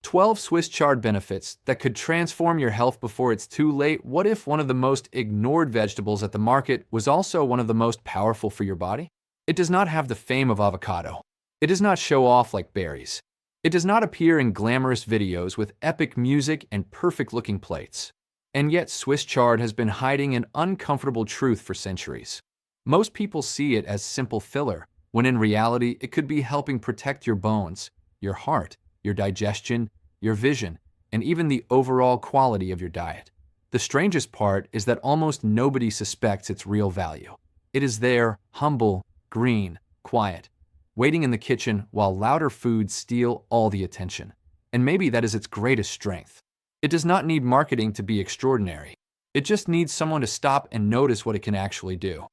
12 Swiss chard benefits that could transform your health before it's too late. What if one of the most ignored vegetables at the market was also one of the most powerful for your body? It does not have the fame of avocado. It does not show off like berries. It does not appear in glamorous videos with epic music and perfect-looking plates. And yet Swiss chard has been hiding an uncomfortable truth for centuries. Most people see it as simple filler, when in reality it could be helping protect your bones, your heart, your digestion, your vision, and even the overall quality of your diet. The strangest part is that almost nobody suspects its real value. It is there, humble, green, quiet, waiting in the kitchen while louder foods steal all the attention. And maybe that is its greatest strength. It does not need marketing to be extraordinary. It just needs someone to stop and notice what it can actually do.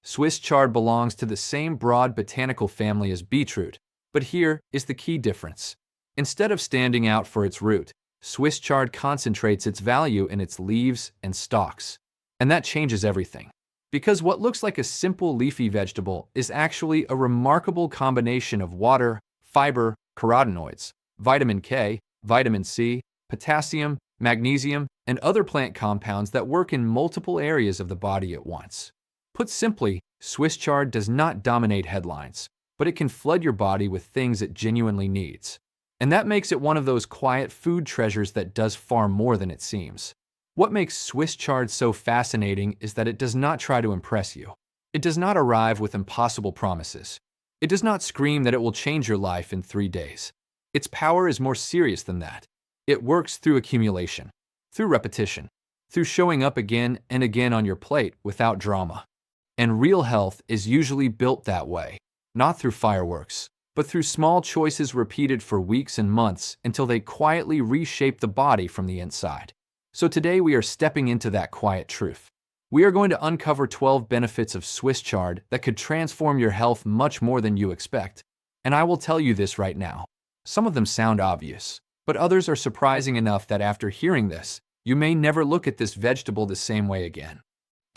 Swiss chard belongs to the same broad botanical family as beetroot, but here is the key difference. Instead of standing out for its root, Swiss chard concentrates its value in its leaves and stalks. And that changes everything. Because what looks like a simple leafy vegetable is actually a remarkable combination of water, fiber, carotenoids, vitamin K, vitamin C, potassium, magnesium, and other plant compounds that work in multiple areas of the body at once. Put simply, Swiss chard does not dominate headlines, but it can flood your body with things it genuinely needs. And that makes it one of those quiet food treasures that does far more than it seems. What makes Swiss chard so fascinating is that it does not try to impress you. It does not arrive with impossible promises. It does not scream that it will change your life in 3 days. Its power is more serious than that. It works through accumulation, through repetition, through showing up again and again on your plate without drama. And real health is usually built that way, not through fireworks, but through small choices repeated for weeks and months until they quietly reshape the body from the inside. So today we are stepping into that quiet truth. We are going to uncover 12 benefits of Swiss chard that could transform your health much more than you expect. And I will tell you this right now. Some of them sound obvious, but others are surprising enough that after hearing this, you may never look at this vegetable the same way again.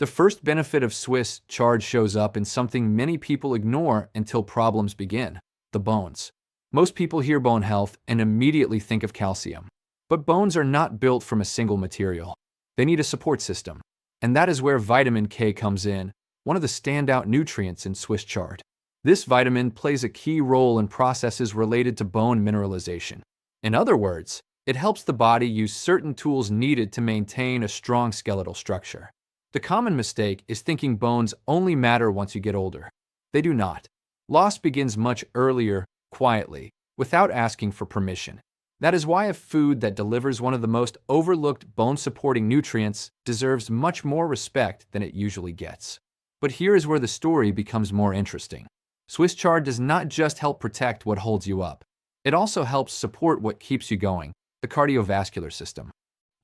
The first benefit of Swiss chard shows up in something many people ignore until problems begin: the bones. Most people hear bone health and immediately think of calcium. But bones are not built from a single material. They need a support system. And that is where vitamin K comes in, one of the standout nutrients in Swiss chard. This vitamin plays a key role in processes related to bone mineralization. In other words, it helps the body use certain tools needed to maintain a strong skeletal structure. The common mistake is thinking bones only matter once you get older. They do not. Loss begins much earlier, quietly, without asking for permission. That is why a food that delivers one of the most overlooked bone-supporting nutrients deserves much more respect than it usually gets. But here is where the story becomes more interesting. Swiss chard does not just help protect what holds you up. It also helps support what keeps you going, the cardiovascular system.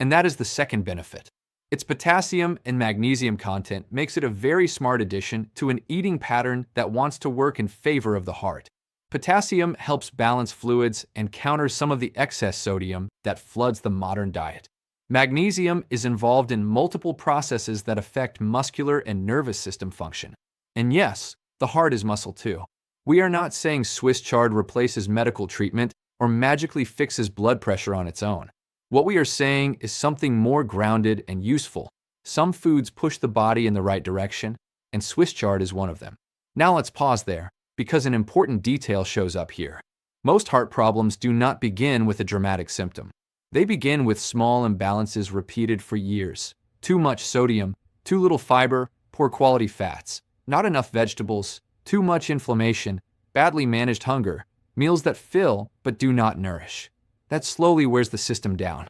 And that is the second benefit. Its potassium and magnesium content makes it a very smart addition to an eating pattern that wants to work in favor of the heart. Potassium helps balance fluids and counter some of the excess sodium that floods the modern diet. Magnesium is involved in multiple processes that affect muscular and nervous system function. And yes, the heart is muscle too. We are not saying Swiss chard replaces medical treatment or magically fixes blood pressure on its own. What we are saying is something more grounded and useful. Some foods push the body in the right direction, and Swiss chard is one of them. Now let's pause there, because an important detail shows up here. Most heart problems do not begin with a dramatic symptom. They begin with small imbalances repeated for years. Too much sodium, too little fiber, poor quality fats, not enough vegetables, too much inflammation, badly managed hunger, meals that fill but do not nourish. That slowly wears the system down.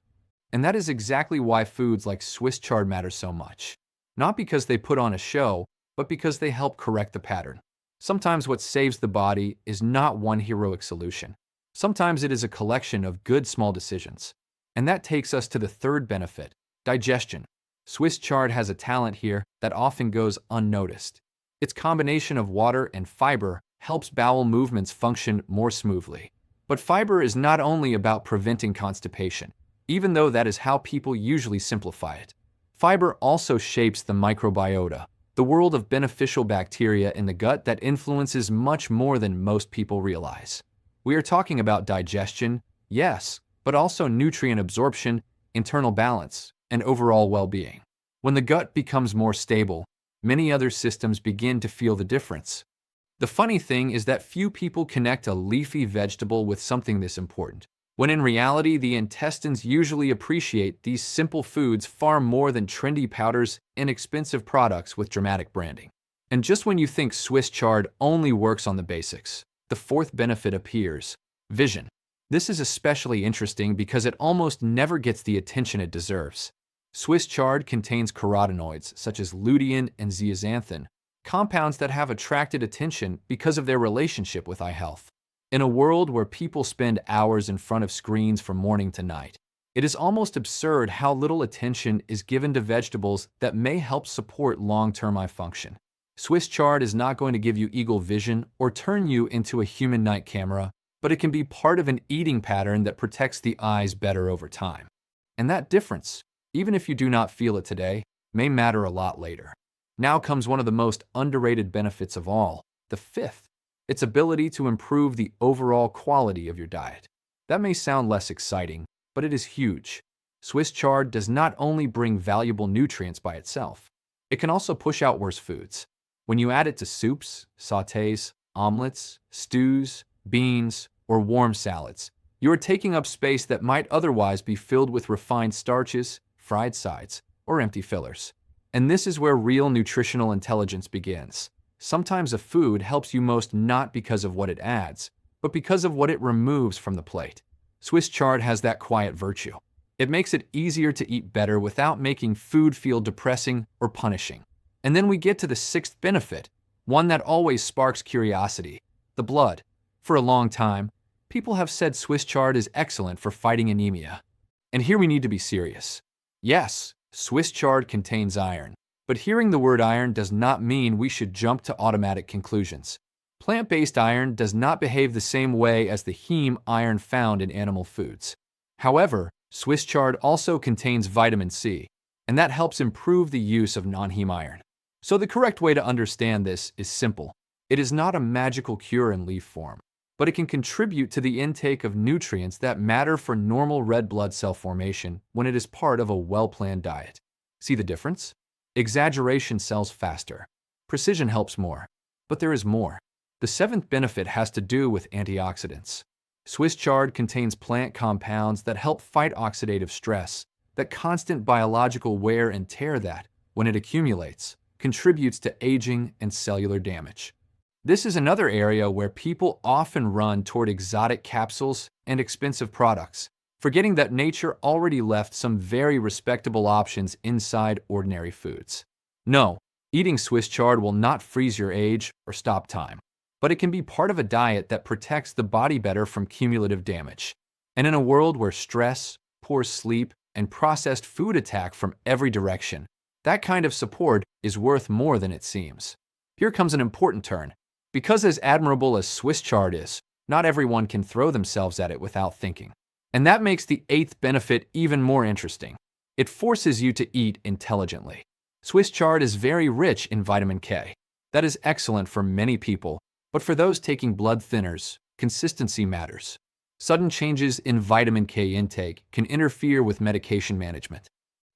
And that is exactly why foods like Swiss chard matter so much. Not because they put on a show, but because they help correct the pattern. Sometimes what saves the body is not one heroic solution. Sometimes it is a collection of good small decisions. And that takes us to the third benefit: digestion. Swiss chard has a talent here that often goes unnoticed. Its combination of water and fiber helps bowel movements function more smoothly. But fiber is not only about preventing constipation, even though that is how people usually simplify it. Fiber also shapes the microbiota, the world of beneficial bacteria in the gut that influences much more than most people realize. We are talking about digestion, yes, but also nutrient absorption, internal balance, and overall well-being. When the gut becomes more stable, many other systems begin to feel the difference. The funny thing is that few people connect a leafy vegetable with something this important, when in reality the intestines usually appreciate these simple foods far more than trendy powders and expensive products with dramatic branding. And just when you think Swiss chard only works on the basics, the fourth benefit appears: vision. This is especially interesting because it almost never gets the attention it deserves. Swiss chard contains carotenoids such as lutein and zeaxanthin, compounds that have attracted attention because of their relationship with eye health. In a world where people spend hours in front of screens from morning to night, it is almost absurd how little attention is given to vegetables that may help support long-term eye function. Swiss chard is not going to give you eagle vision or turn you into a human night camera, but it can be part of an eating pattern that protects the eyes better over time. And that difference, even if you do not feel it today, may matter a lot later. Now comes one of the most underrated benefits of all, the fifth: its ability to improve the overall quality of your diet. That may sound less exciting, but it is huge. Swiss chard does not only bring valuable nutrients by itself, it can also push out worse foods. When you add it to soups, sautés, omelets, stews, beans, or warm salads, you are taking up space that might otherwise be filled with refined starches, fried sides, or empty fillers. And this is where real nutritional intelligence begins. Sometimes a food helps you most not because of what it adds, but because of what it removes from the plate. Swiss chard has that quiet virtue. It makes it easier to eat better without making food feel depressing or punishing. And then we get to the sixth benefit, one that always sparks curiosity: the blood. For a long time, people have said Swiss chard is excellent for fighting anemia. And here we need to be serious. Yes, Swiss chard contains iron, but hearing the word iron does not mean we should jump to automatic conclusions. Plant-based iron does not behave the same way as the heme iron found in animal foods. However, Swiss chard also contains vitamin C, and that helps improve the use of non-heme iron. So the correct way to understand this is simple. It is not a magical cure in leaf form, but it can contribute to the intake of nutrients that matter for normal red blood cell formation when it is part of a well-planned diet. See the difference? Exaggeration sells faster. Precision helps more. But there is more. The seventh benefit has to do with antioxidants. Swiss chard contains plant compounds that help fight oxidative stress, that constant biological wear and tear that, when it accumulates, contributes to aging and cellular damage. This is another area where people often run toward exotic capsules and expensive products, forgetting that nature already left some very respectable options inside ordinary foods. No, eating Swiss chard will not freeze your age or stop time, but it can be part of a diet that protects the body better from cumulative damage. And in a world where stress, poor sleep, and processed food attack from every direction, that kind of support is worth more than it seems. Here comes an important turn. Because as admirable as Swiss chard is, not everyone can throw themselves at it without thinking. And that makes the eighth benefit even more interesting. It forces you to eat intelligently. Swiss chard is very rich in vitamin K. That is excellent for many people, but for those taking blood thinners, consistency matters. Sudden changes in vitamin K intake can interfere with medication management.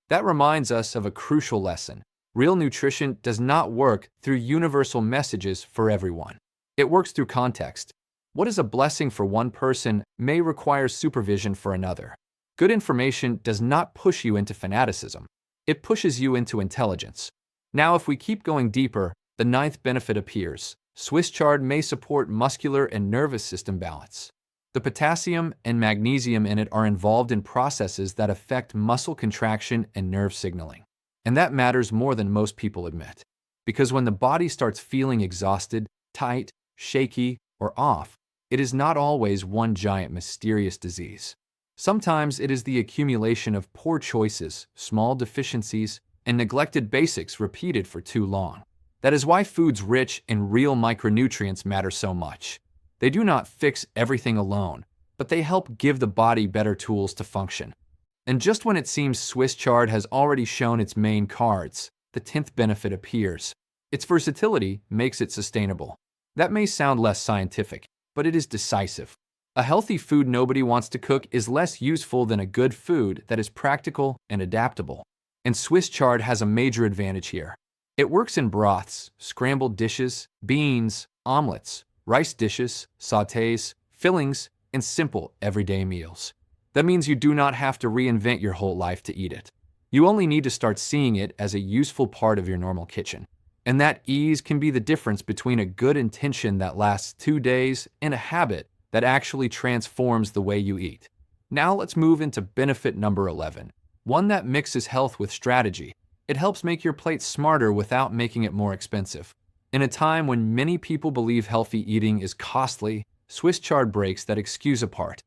That reminds us of a crucial lesson. Real nutrition does not work through universal messages for everyone. It works through context. What is a blessing for one person may require supervision for another. Good information does not push you into fanaticism. It pushes you into intelligence. Now, if we keep going deeper, the ninth benefit appears. Swiss chard may support muscular and nervous system balance. The potassium and magnesium in it are involved in processes that affect muscle contraction and nerve signaling. And that matters more than most people admit. Because when the body starts feeling exhausted, tight, shaky, or off, it is not always one giant mysterious disease. Sometimes it is the accumulation of poor choices, small deficiencies, and neglected basics repeated for too long. That is why foods rich in real micronutrients matter so much. They do not fix everything alone, but they help give the body better tools to function. And just when it seems Swiss chard has already shown its main cards, the 10th benefit appears. Its versatility makes it sustainable. That may sound less scientific, but it is decisive. A healthy food nobody wants to cook is less useful than a good food that is practical and adaptable. And Swiss chard has a major advantage here. It works in broths, scrambled dishes, beans, omelets, rice dishes, sautés, fillings, and simple everyday meals. That means you do not have to reinvent your whole life to eat it. You only need to start seeing it as a useful part of your normal kitchen. And that ease can be the difference between a good intention that lasts 2 days and a habit that actually transforms the way you eat. Now let's move into benefit number 11, one that mixes health with strategy. It helps make your plate smarter without making it more expensive. In a time when many people believe healthy eating is costly, Swiss chard breaks that excuse apart.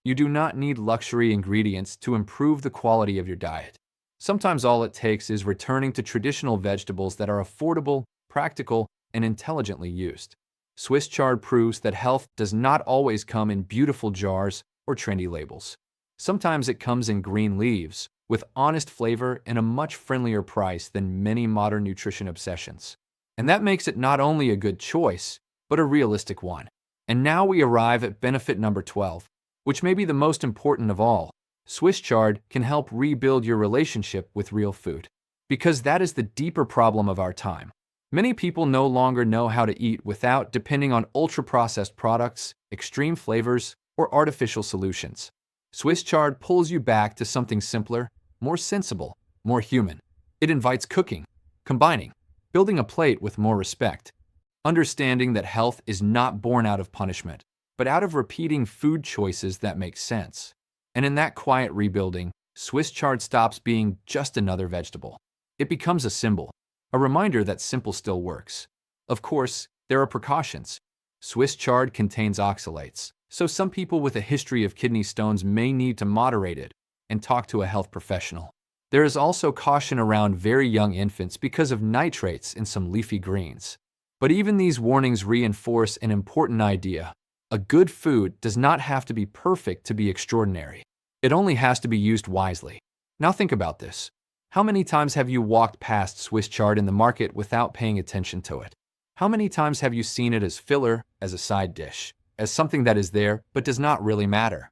You do not need luxury ingredients to improve the quality of your diet. Sometimes all it takes is returning to traditional vegetables that are affordable, practical, and intelligently used. Swiss chard proves that health does not always come in beautiful jars or trendy labels. Sometimes it comes in green leaves, with honest flavor and a much friendlier price than many modern nutrition obsessions. And that makes it not only a good choice, but a realistic one. And now we arrive at benefit number 12, which may be the most important of all. Swiss chard can help rebuild your relationship with real food. Because that is the deeper problem of our time. Many people no longer know how to eat without depending on ultra-processed products, extreme flavors, or artificial solutions. Swiss chard pulls you back to something simpler, more sensible, more human. It invites cooking, combining, building a plate with more respect, understanding that health is not born out of punishment, but out of repeating food choices that make sense. And in that quiet rebuilding, Swiss chard stops being just another vegetable. It becomes a symbol, a reminder that simple still works. Of course, there are precautions. Swiss chard contains oxalates, so some people with a history of kidney stones may need to moderate it and talk to a health professional. There is also caution around very young infants because of nitrates in some leafy greens. But even these warnings reinforce an important idea. A good food does not have to be perfect to be extraordinary. It only has to be used wisely. Now think about this. How many times have you walked past Swiss chard in the market without paying attention to it? How many times have you seen it as filler, as a side dish, as something that is there but does not really matter?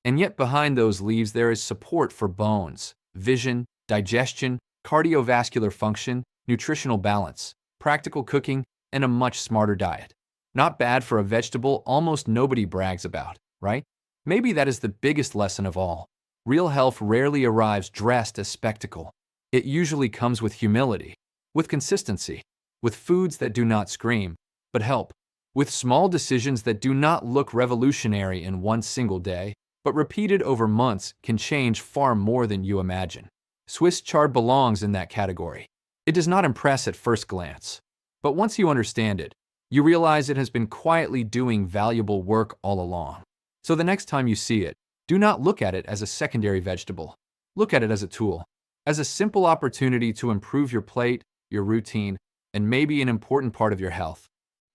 And yet behind those leaves there is support for bones, vision, digestion, cardiovascular function, nutritional balance, practical cooking, and a much smarter diet. Not bad for a vegetable almost nobody brags about, right? Maybe that is the biggest lesson of all. Real health rarely arrives dressed as spectacle. It usually comes with humility, with consistency, with foods that do not scream, but help, with small decisions that do not look revolutionary in one single day, but repeated over months can change far more than you imagine. Swiss chard belongs in that category. It does not impress at first glance, but once you understand it, you realize it has been quietly doing valuable work all along. So the next time you see it, do not look at it as a secondary vegetable. Look at it as a tool, as a simple opportunity to improve your plate, your routine, and maybe an important part of your health.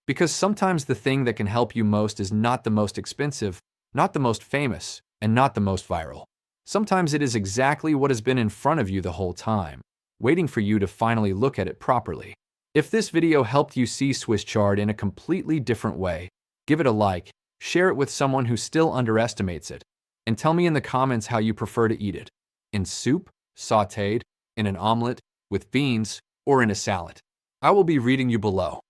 Because sometimes the thing that can help you most is not the most expensive, not the most famous, and not the most viral. Sometimes it is exactly what has been in front of you the whole time, waiting for you to finally look at it properly. If this video helped you see Swiss chard in a completely different way, give it a like, share it with someone who still underestimates it, and tell me in the comments how you prefer to eat it. In soup, sautéed, in an omelet, with beans, or in a salad. I will be reading you below.